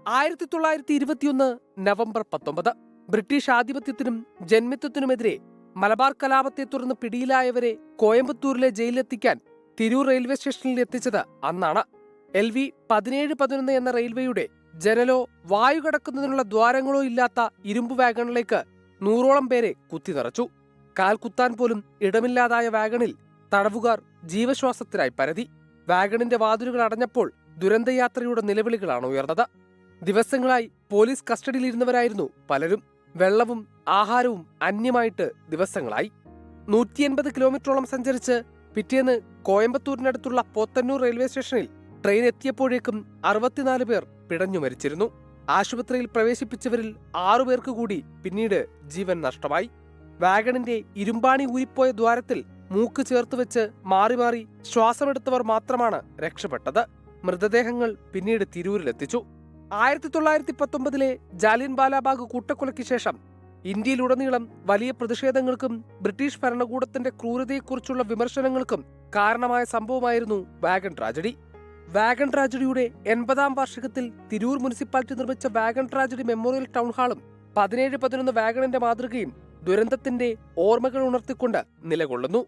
1921 November 19 British ആധിപത്യത്തിനും ജന്മിത്വത്തിനുമെതിരെ Malabar കലാപത്തെ തുടർന്ന് പിടിയിലായവരെ കോയമ്പത്തൂരിലെ ജയിലിലെത്തിക്കാൻ Tirur railway സ്റ്റേഷനിൽ എത്തിച്ചത് അന്നാണ്. LV 1711 എന്ന റെയിൽവേയുടെ ജനലോ വായു കടക്കുന്നതിനുള്ള ദ്വാരങ്ങളോ ഇല്ലാത്ത ഇരുമ്പ് വാഗണിലേക്ക് 100ഓളം പേരെ കുത്തിനിറച്ചു. കാൽ കുത്താൻ പോലും ഇടമില്ലാതായ വാഗണിൽ തടവുകാർ ജീവശ്വാസത്തിനായി പരതി. വാഗണിന്റെ വാതിലുകൾ അടഞ്ഞപ്പോൾ ദുരന്തയാത്രയുടെ നിലവിളികളാണ് ഉയർന്നത്. ദിവസങ്ങളായി പോലീസ് കസ്റ്റഡിയിലിരുന്നവരായിരുന്നു പലരും. വെള്ളവും ആഹാരവും അന്യമായിട്ട് ദിവസങ്ങളായി. 180 കിലോമീറ്ററോളം സഞ്ചരിച്ച് പിറ്റേന്ന് കോയമ്പത്തൂരിനടുത്തുള്ള പോത്തന്നൂർ റെയിൽവേ സ്റ്റേഷനിൽ ട്രെയിൻ എത്തിയപ്പോഴേക്കും 64 പേർ പിടഞ്ഞു മരിച്ചിരുന്നു. ആശുപത്രിയിൽ പ്രവേശിപ്പിച്ചവരിൽ 6 പേർക്ക് കൂടി പിന്നീട് ജീവൻ നഷ്ടമായി. വാഗണിന്റെ ഇരുമ്പാണി ഊരിപ്പോയ ദ്വാരത്തിൽ മൂക്ക് ചേർത്തുവെച്ച് മാറി മാറി ശ്വാസമെടുത്തവർ മാത്രമാണ് രക്ഷപ്പെട്ടത്. മൃതദേഹങ്ങൾ പിന്നീട് തിരൂരിലെത്തിച്ചു. 1919 ജാലിയൻ വാലാബാഗ് കൂട്ടക്കൊലയ്ക്ക് ശേഷം ഇന്ത്യയിലുടനീളം വലിയ പ്രതിഷേധങ്ങൾക്കും ബ്രിട്ടീഷ് ഭരണകൂടത്തിന്റെ ക്രൂരതയെക്കുറിച്ചുള്ള വിമർശനങ്ങൾക്കും കാരണമായ സംഭവമായിരുന്നു വാഗൺ ട്രാജഡി. വാഗൺ ട്രാജഡിയുടെ 80ാം വാർഷികത്തിൽ തിരൂർ മുനിസിപ്പാലിറ്റി നിർമ്മിച്ച വാഗൺ ട്രാജഡി മെമ്മോറിയൽ ടൗൺ ഹാളും 1711 വാഗണിന്റെ മാതൃകയും ദുരന്തത്തിന്റെ ഓർമ്മകൾ ഉണർത്തിക്കൊണ്ട് നിലകൊള്ളുന്നു.